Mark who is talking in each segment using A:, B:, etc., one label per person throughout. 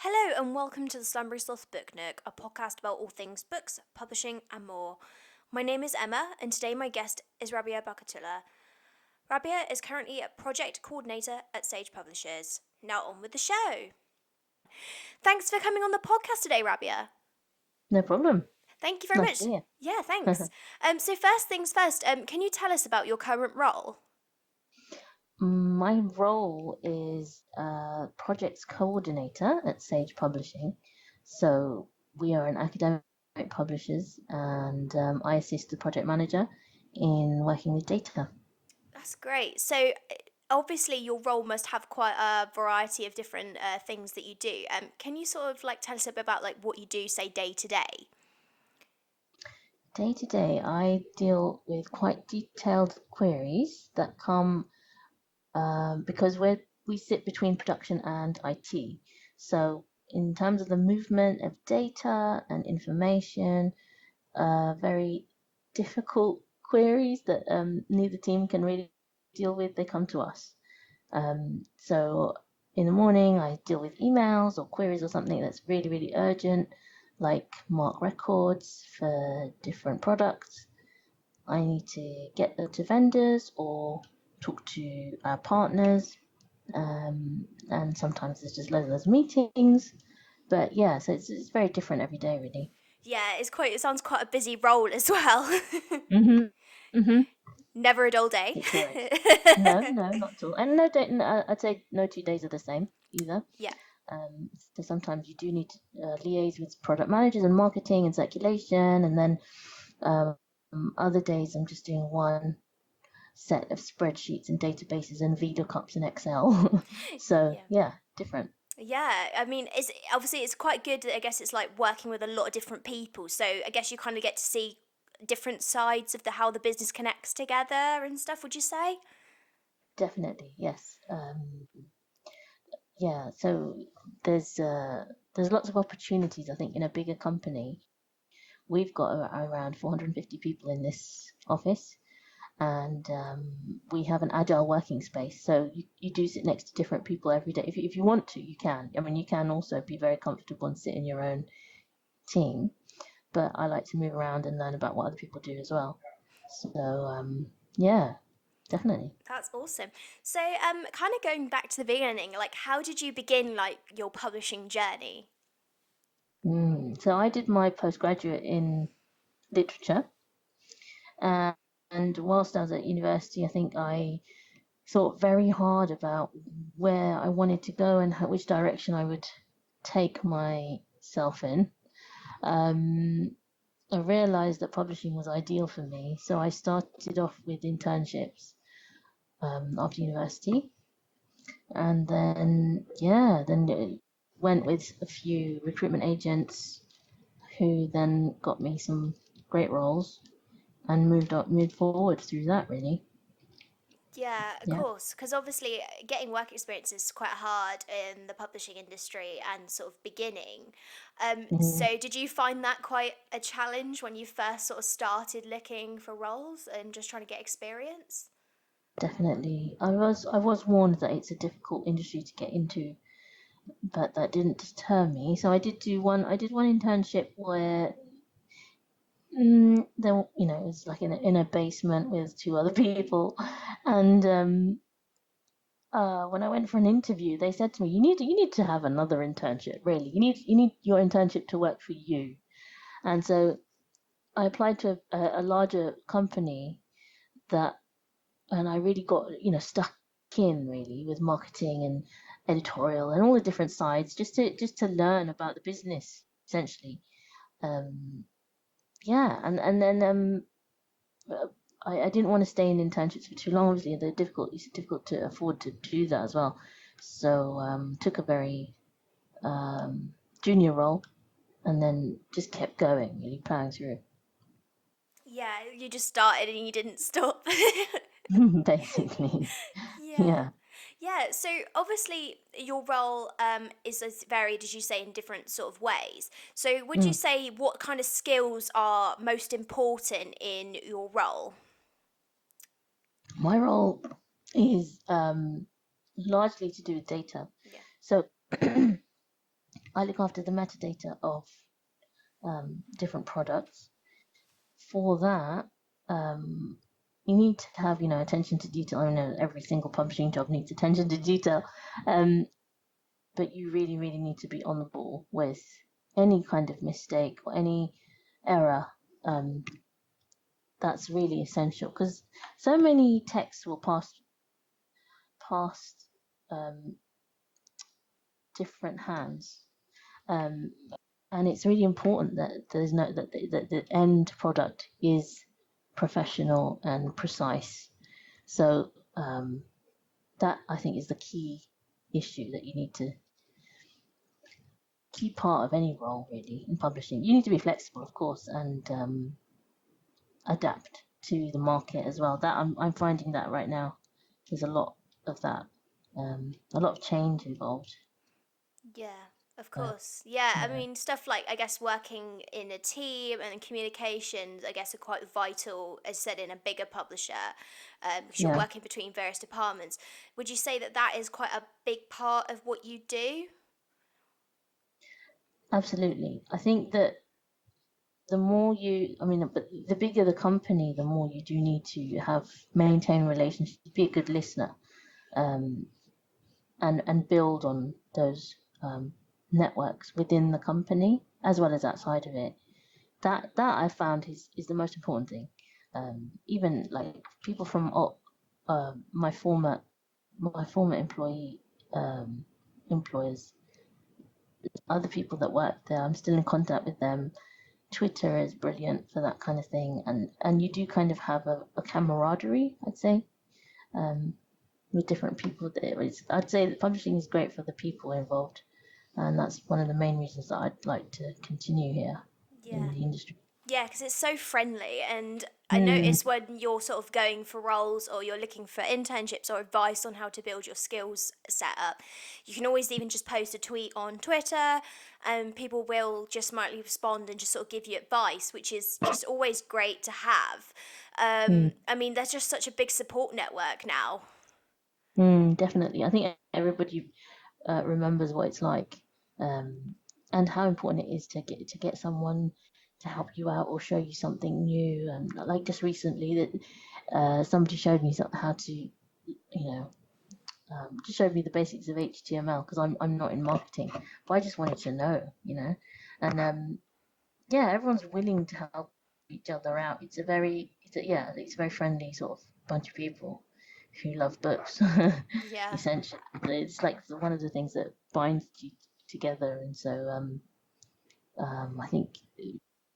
A: Hello and welcome to the Slumbery Sloth Book Nook, a podcast about all things books, publishing, and more. My name is Emma, and today my guest is Rabia Barkatulla. Rabia is currently a project coordinator at Sage Publishers. Now on with the show. Thanks for coming on the podcast today, Rabia.
B: No problem.
A: Thank you very
B: Nice to
A: much.
B: be
A: Yeah, thanks.
B: here.
A: So first things first, can you tell us about your current role?
B: My role is projects coordinator at Sage Publishing. So we are an academic publishers, and I assist the project manager in working with data.
A: That's great. So obviously your role must have quite a variety of different things that you do. Can you sort of like tell us a bit about like what you do, say day to day?
B: Day to day, I deal with quite detailed queries that come because we sit between production and IT. So in terms of the movement of data and information, very difficult queries that neither team can really deal with, they come to us. So in the morning, I deal with emails or queries or something that's really, really urgent, like mark records for different products. I need to get them to vendors or talk to our partners. And sometimes there's just loads of meetings. But yeah, so it's very different every day, really.
A: Yeah, it sounds quite a busy role as well.
B: Mhm. Mhm.
A: Never a dull day.
B: It sure is. No, no, not at all. And no day. No, I'd say no 2 days are the same either.
A: Yeah.
B: So sometimes you do need to liaise with product managers and marketing and circulation, and then um, other days I'm just doing one set of spreadsheets and databases and VLOOKUPs in Excel. So
A: Yeah.
B: yeah, different.
A: Yeah, I mean, it's quite good. I guess it's like working with a lot of different people. So I guess you kind of get to see different sides of the how the business connects together and stuff. Would you say?
B: Definitely, yes. Yeah, so there's uh, there's lots of opportunities, I think, in a bigger company. We've got around 450 people in this office, and we have an agile working space. So you do sit next to different people every day. If you want to, you can. I mean, you can also be very comfortable and sit in your own team, but I like to move around and learn about what other people do as well. So yeah, definitely.
A: That's awesome. So, kind of going back to the beginning, like, how did you begin like your publishing journey?
B: So I did my postgraduate in literature, uh, and whilst I was at university, I think I thought very hard about where I wanted to go and which direction I would take myself in. Um, I realized that publishing was ideal for me, so I started off with internships after university, and then yeah, then it went with a few recruitment agents who then got me some great roles and moved forward through that really.
A: Yeah, of
B: Yeah.
A: course, because obviously getting work experience is quite hard in the publishing industry and sort of beginning.
B: Mhm.
A: So, did you find that quite a challenge when you first sort of started looking for roles and just trying to get experience?
B: Definitely. I was warned that it's a difficult industry to get into, but that didn't deter me. So I did one internship where there it was like in a basement with two other people, and when I went for an interview, they said to me, "You need to have another internship. Really, you need your internship to work for you." And so I applied to a larger company that and I really got stuck in really with marketing and editorial and all the different sides just to learn about the business essentially. Um, yeah, and then uh, I didn't want to stay in internships for too long. Obviously, it's difficult to afford to do that as well. So took a very um, junior role and then just kept going, really plowing through,
A: Yeah, you just started and you didn't stop.
B: basically.
A: Yeah.
B: Yeah.
A: Yeah, so obviously your role is as varied as you say in different sort of ways. So would you
B: Mm.
A: say what kind of skills are most important in your role?
B: My role is largely to do with data.
A: Yeah.
B: So I look after the metadata of different products. For that, you need to have, attention to detail. I know every single publishing job needs attention to detail, um, but you really, really need to be on the ball with any kind of mistake or any error. Um, that's really essential because so many texts will pass past um, different hands. Um, and it's really important that there's no that the end product is professional and precise. So that I think is the key issue that you need to key part of any role really in publishing. You need to be flexible, of course, and adapt to the market as well. That I'm finding that right now. There's a lot of that, a lot of change involved.
A: Yeah, of
B: Uh,
A: course. Yeah, I
B: yeah,
A: mean, stuff like, I guess, working in a team and communications, I guess, are quite vital, as said, in a bigger publisher, because you're
B: yeah,
A: working between various departments. Would you say that that is quite a big part of what you do?
B: absolutely. I think that the more you, I mean, but the bigger the company, the more you do need to have maintain relationships, be a good listener, um, and build on those networks within the company as well as outside of it. That I found is the most important thing. Even like people from my former employers, other people that work there, I'm still in contact with them. Twitter is brilliant for that kind of thing, and you do kind of have a camaraderie, I'd say, um, with different people. I'd say that publishing is great for the people involved, and that's one of the main reasons that I'd like to continue here in
A: Yeah.
B: the industry.
A: Yeah, because it's so friendly. And I
B: Mm,
A: notice when you're sort of going for roles or you're looking for internships or advice on how to build your skills set up, you can always even just post a tweet on Twitter and people will just smartly respond and just sort of give you advice, which is just always great to have.
B: mm,
A: I mean, there's just such a big support network now.
B: definitely. I think everybody remembers what it's like, um, and how important it is to get someone to help you out or show you something new. And like just recently, that somebody showed me how to, just showed me the basics of HTML because I'm not in marketing, but I just wanted to know, and yeah, everyone's willing to help each other out. It's a very friendly sort of bunch of people who love books,
A: Yeah.
B: essentially. It's like one of the things that binds you together, and so I think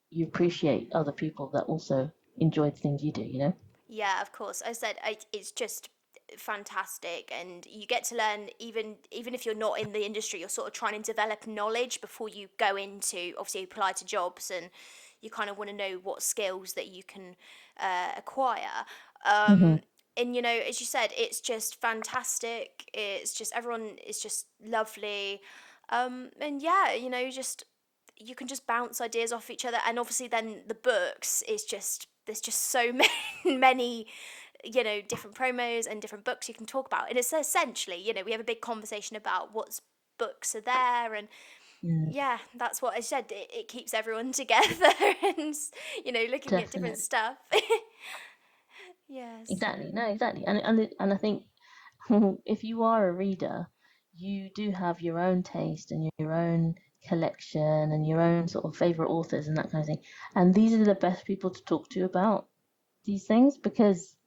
B: you appreciate other people that also enjoy the things you do.
A: Yeah, of course. I said it's just fantastic, and you get to learn even if you're not in the industry, you're sort of trying to develop knowledge before you go into obviously apply to jobs, and you kind of want to know what skills that you can acquire.
B: Hmm.
A: And as you said, it's just fantastic. It's just everyone is just lovely, and yeah, just you can just bounce ideas off each other, and obviously then the books is just there's just so many many different promos and different books you can talk about, and it's essentially we have a big conversation about what's books are there, and
B: Mm,
A: yeah, that's what I said, it keeps everyone together and looking at different
B: definitely,
A: stuff. Yes.
B: exactly. No, exactly, and I think if you are a reader, you do have your own taste and your own collection and your own sort of favorite authors and that kind of thing. And these are the best people to talk to about these things because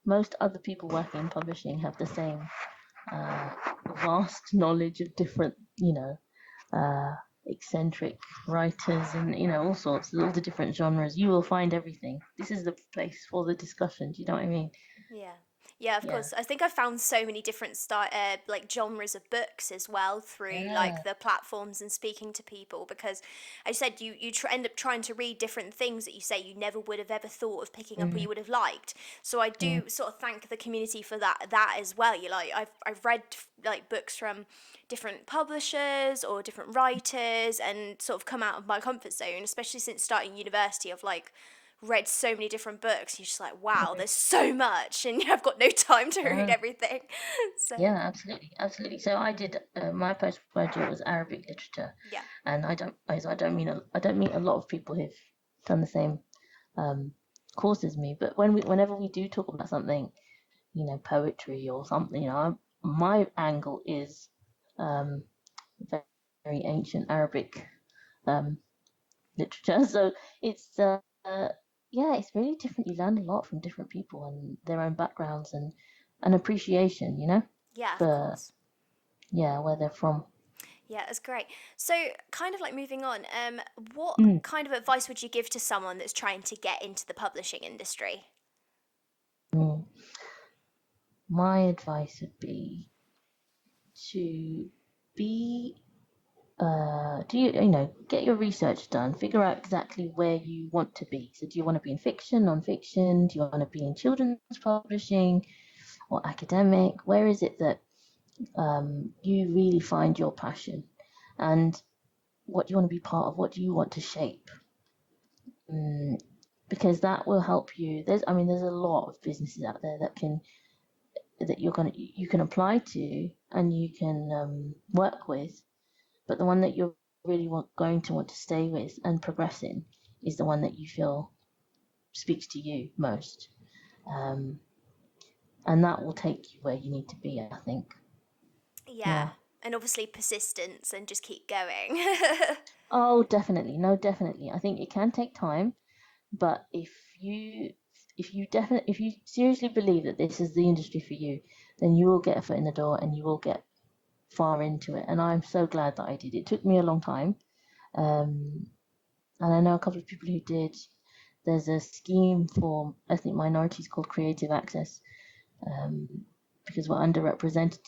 B: most other people working in publishing have the same uh, vast knowledge of different, uh, eccentric writers and all sorts, all the different genres. You will find everything. This is the place for the discussion. Do you know what I mean?
A: Yeah. Yeah, of
B: Yeah.
A: course. I think I found so many different like genres of books as well through
B: Yeah.
A: like the platforms and speaking to people, because I said end up trying to read different things that you say you never would have ever thought of picking up or
B: Mm,
A: you would have liked. So I
B: mm,
A: do sort of thank the community for that as well. You like I've read like books from different publishers or different writers and sort of come out of my comfort zone, especially since starting university. Of like read so many different books. You're just like, wow, there's so much, and I've got no time to read
B: Yeah,
A: everything. So
B: yeah, absolutely, absolutely. So I did my postgraduate was Arabic literature,
A: yeah,
B: and I don't mean I don't meet a lot of people who've done the same course as me. But whenever we do talk about something, poetry or something, my angle is um, very, very ancient Arabic um, literature. So it's yeah, it's really different. You learn a lot from different people and their own backgrounds and an appreciation,
A: yeah, of
B: for
A: course.
B: yeah, where they're from.
A: Yeah, it's great. So, kind of like moving on, what
B: Mm,
A: kind of advice would you give to someone that's trying to get into the publishing industry?
B: mm. My advice would be to be do get your research done, figure out exactly where you want to be. So do you want to be in fiction, non-fiction? Do you want to be in children's publishing or academic? Where is it that you really find your passion? And what do you want to be part of? What do you want to shape? Mm, because that will help you. There's a lot of businesses out there that you can apply to and you can work with, but the one that you're really going to want to stay with and progress in is the one that you feel speaks to you most, um, and that will take you where you need to be. I think.
A: Yeah,
B: Yeah.
A: and obviously persistence and just keep going.
B: Oh, definitely. No, definitely. I think it can take time, but if you seriously believe that this is the industry for you, then you will get a foot in the door and you will get far into it. And I'm so glad that I did. It took me a long time, um, and I know a couple of people who did. There's a scheme for ethnic minorities called Creative Access, um, because we're underrepresented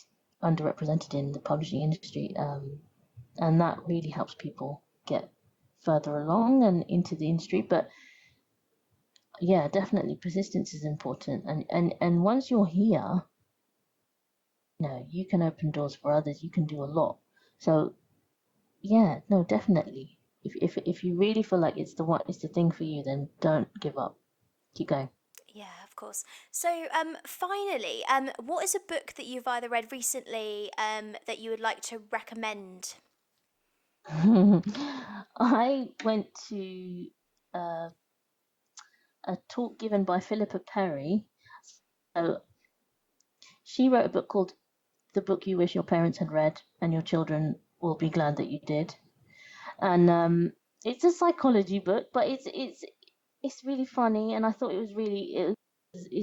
B: in the publishing industry, and that really helps people get further along and into the industry. But yeah, definitely persistence is important, and once you're here, you can open doors for others. You can do a lot. So yeah, no, definitely. If you really feel like it's the thing for you, then don't give up. Keep going.
A: Yeah, of course. So, finally, what is a book that you've either read recently that you would like to recommend?
B: I went to uh, a talk given by Philippa Perry. So she wrote a book called "The Book You Wish Your Parents Had Read, and Your Children Will Be Glad That You Did." And it's a psychology book, but it's really funny, and I thought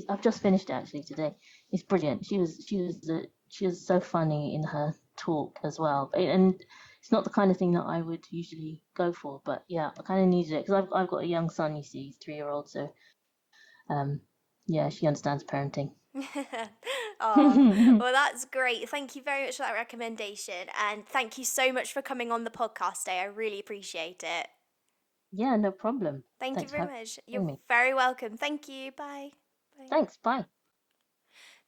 B: I've just finished it actually today. It's brilliant. She was so funny in her talk as well, and it's not the kind of thing that I would usually go for, but yeah, I kind of needed it because I've got a young son, you see, he's 3-year-old, so um, yeah, she understands parenting.
A: Oh, well, that's great. Thank you very much for that recommendation. And thank you so much for coming on the podcast today. I really appreciate it.
B: Yeah, no problem.
A: Thank you
B: Thanks for
A: very much. You're
B: having me.
A: very welcome. Thank you. Bye. Bye.
B: Thanks. Bye.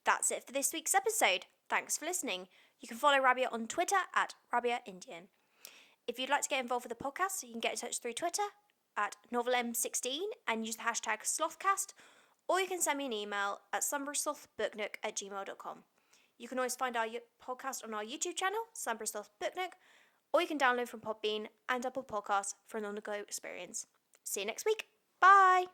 A: That's it for this week's episode. Thanks for listening. You can follow Rabia on Twitter at Rabia Indian. If you'd like to get involved with the podcast, you can get in touch through Twitter at NovelM16 and use the hashtag Slothcast, or you can send me an email at slumberslothbooknook@gmail.com. You can always find our podcast on our YouTube channel, Slumber Sloth Book Nook, or you can download from Podbean and Apple Podcasts for an on-the-go experience. See you next week. Bye!